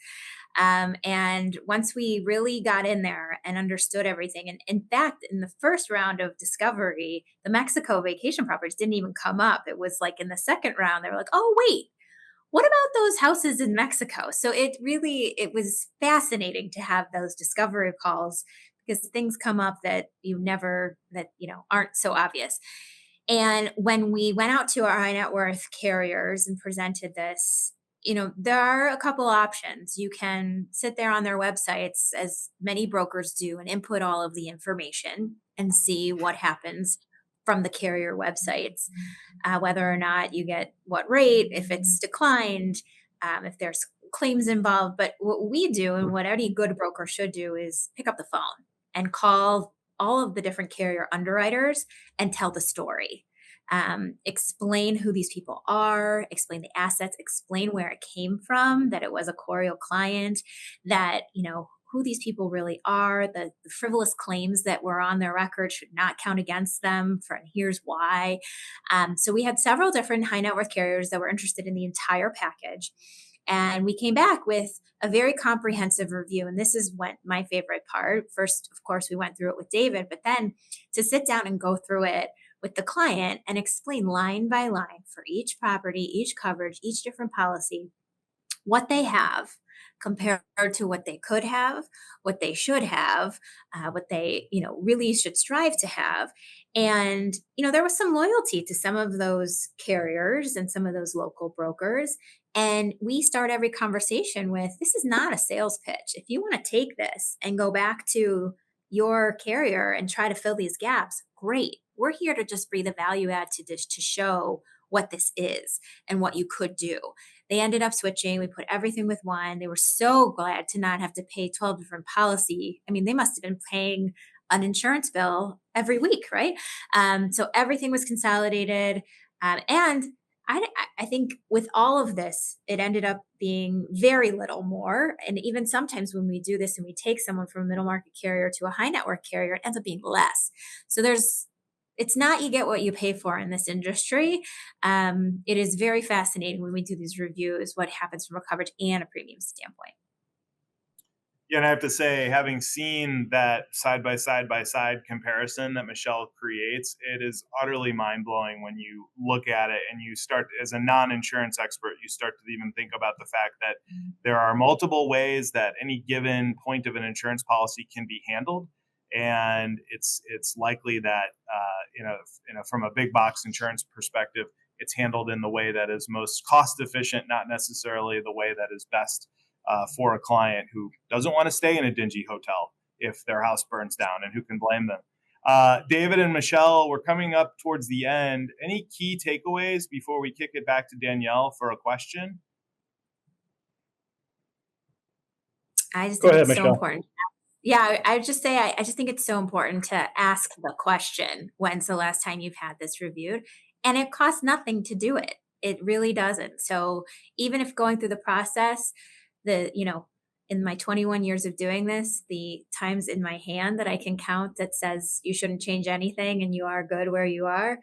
And once we really got in there and understood everything, and in fact, in the first round of discovery, the Mexico vacation properties didn't even come up. It was like in the second round, they were like, "Oh, wait, what about those houses in Mexico?" So it was fascinating to have those discovery calls because things come up that aren't so obvious. And when we went out to our high net worth carriers and presented this, there are a couple options. You can sit there on their websites, as many brokers do, and input all of the information and see what happens from the carrier websites, whether or not you get what rate, if it's declined, if there's claims involved. But what we do, and what any good broker should do, is pick up the phone and call all of the different carrier underwriters and tell the story. Explain who these people are, explain the assets, explain where it came from, that it was a Corio client, that, who these people really are, the frivolous claims that were on their record should not count against them, and here's why. So we had several different high net worth carriers that were interested in the entire package. And we came back with a very comprehensive review. And this is my favorite part. First, of course, we went through it with David, but then to sit down and go through it with the client and explain line by line for each property, each coverage, each different policy, what they have compared to what they could have, what they should have, what they, really should strive to have. And, there was some loyalty to some of those carriers and some of those local brokers. And we start every conversation with, this is not a sales pitch. If you want to take this and go back to your carrier and try to fill these gaps, great. We're here to just breathe a value add to show what this is and what you could do. They ended up switching. We put everything with one. They were so glad to not have to pay 12 different policy. I mean, they must have been paying an insurance bill every week, right? So everything was consolidated. And I think with all of this, it ended up being very little more. And even sometimes when we do this and we take someone from a middle market carrier to a high net worth carrier, it ends up being less. So it's not you get what you pay for in this industry. It is very fascinating when we do these reviews, what happens from a coverage and a premium standpoint. Yeah, and I have to say, having seen that side by side comparison that Michelle creates, it is utterly mind blowing when you look at it and you start, as a non-insurance expert, you start to even think about the fact that there are multiple ways that any given point of an insurance policy can be handled. And it's likely that from a big box insurance perspective, it's handled in the way that is most cost efficient, not necessarily the way that is best for a client who doesn't want to stay in a dingy hotel if their house burns down, and who can blame them. David and Michelle, we're coming up towards the end. Any key takeaways before we kick it back to Danielle for a question? I just Go think ahead, it's so Michelle. important. Yeah, I would just say I just think it's so important to ask the question, when's the last time you've had this reviewed? And it costs nothing to do it. It really doesn't. So even if going through the process, in my 21 years of doing this, the times in my hand that I can count that says you shouldn't change anything and you are good where you are,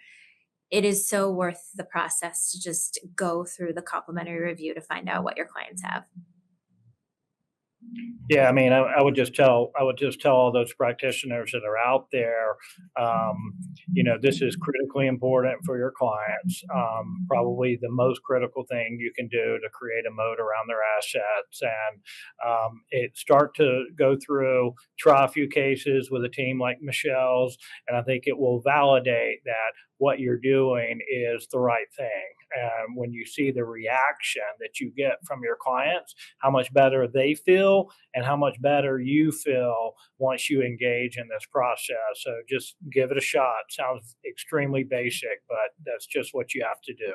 it is so worth the process to just go through the complimentary review to find out what your clients have. Yeah, I mean, I would just tell all those practitioners that are out there, um, this is critically important for your clients. Probably the most critical thing you can do to create a moat around their assets, and it start to go through, try a few cases with a team like Michelle's, and I think it will validate that what you're doing is the right thing. And when you see the reaction that you get from your clients, how much better they feel and how much better you feel once you engage in this process. So just give it a shot. Sounds extremely basic, but that's just what you have to do.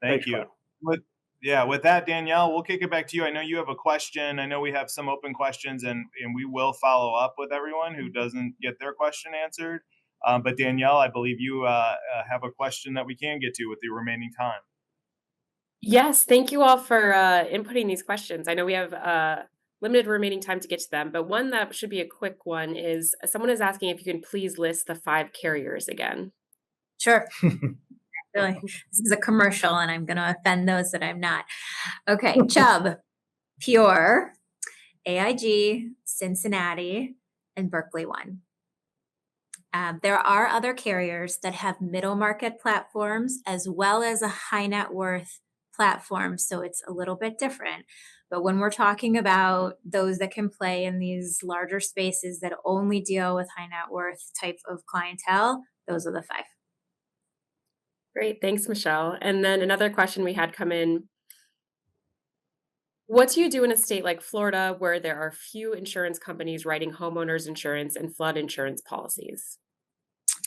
Thank Thanks, you. Clint. With that, Danielle, we'll kick it back to you. I know you have a question. I know we have some open questions, and we will follow up with everyone who doesn't get their question answered. But Danielle, I believe you have a question that we can get to with the remaining time. Yes, thank you all for inputting these questions. I know we have limited remaining time to get to them, but one that should be a quick one is someone is asking if you can please list the 5 carriers again. Sure. Really. This is a commercial and I'm going to offend those that I'm not. Okay. Chubb, Pure, AIG, Cincinnati, and Berkeley One. There are other carriers that have middle market platforms as well as a high net worth platform. So it's a little bit different. But when we're talking about those that can play in these larger spaces that only deal with high net worth type of clientele, those are the 5. Great, thanks, Michelle. And then another question we had come in. What do you do in a state like Florida where there are few insurance companies writing homeowners insurance and flood insurance policies?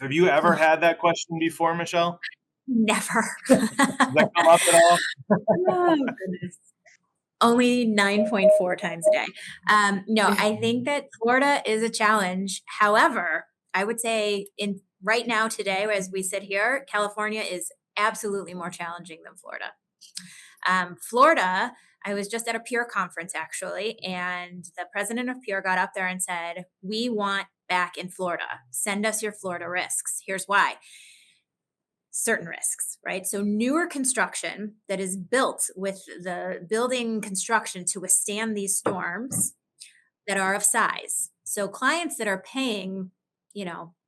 Have you ever had that question before, Michelle? Never. Does that come up at all? Oh, goodness. Only 9.4 times a day. No, I think that Florida is a challenge. However, I would say in right now today, as we sit here, California is absolutely more challenging than Florida. Florida, I was just at a Pure conference actually, and the president of Pure got up there and said, "We want back in Florida. Send us your Florida risks. Here's why." Certain risks, right? So newer construction that is built with the building construction to withstand these storms that are of size. So clients that are paying,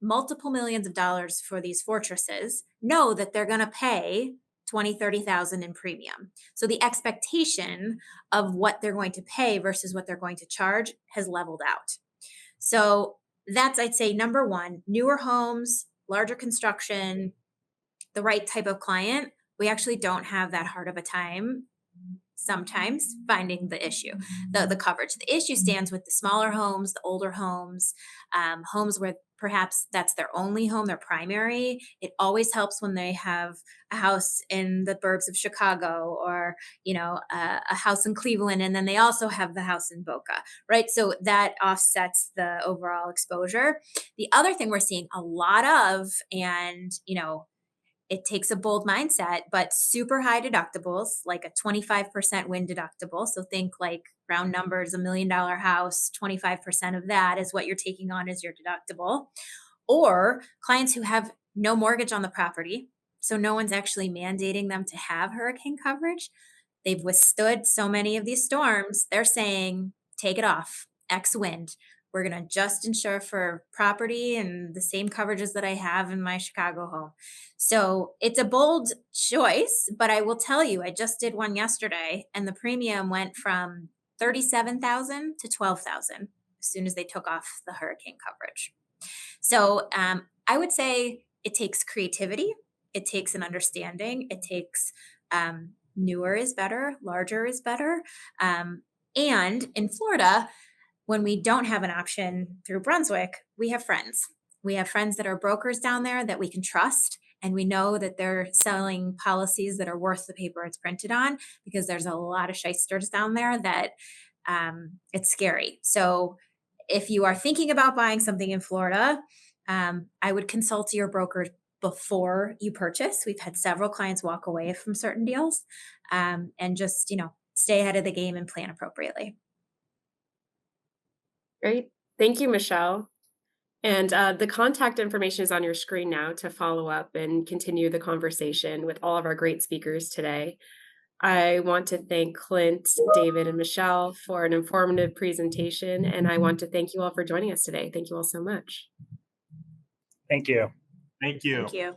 multiple millions of dollars for these fortresses know that they're going to pay 20, 30,000 in premium. So the expectation of what they're going to pay versus what they're going to charge has leveled out. So that's, I'd say, number one, newer homes, larger construction, the right type of client, we actually don't have that hard of a time sometimes finding the issue, the coverage. The issue stands with the smaller homes, the older homes, homes where perhaps that's their only home, their primary. It always helps when they have a house in the burbs of Chicago or, a house in Cleveland, and then they also have the house in Boca, right? So that offsets the overall exposure. The other thing we're seeing a lot of, and, it takes a bold mindset, but super high deductibles, like a 25% wind deductible. So think like round numbers, $1 million house, 25% of that is what you're taking on as your deductible. Or clients who have no mortgage on the property. So no one's actually mandating them to have hurricane coverage. They've withstood so many of these storms. They're saying, take it off, X wind. We're going to just insure for property and the same coverages that I have in my Chicago home. So it's a bold choice, but I will tell you, I just did one yesterday and the premium went from 37,000 to 12,000 as soon as they took off the hurricane coverage. So I would say it takes creativity. It takes an understanding. It takes newer is better, larger is better. And in Florida, when we don't have an option through Brunswick, we have friends. We have friends that are brokers down there that we can trust. And we know that they're selling policies that are worth the paper it's printed on, because there's a lot of shysters down there that it's scary. So if you are thinking about buying something in Florida, I would consult your broker before you purchase. We've had several clients walk away from certain deals, and just, stay ahead of the game and plan appropriately. Great. Thank you, Michelle. And the contact information is on your screen now to follow up and continue the conversation with all of our great speakers today. I want to thank Clint, David, and Michelle for an informative presentation, and I want to thank you all for joining us today. Thank you all so much. Thank you. Thank you. Thank you.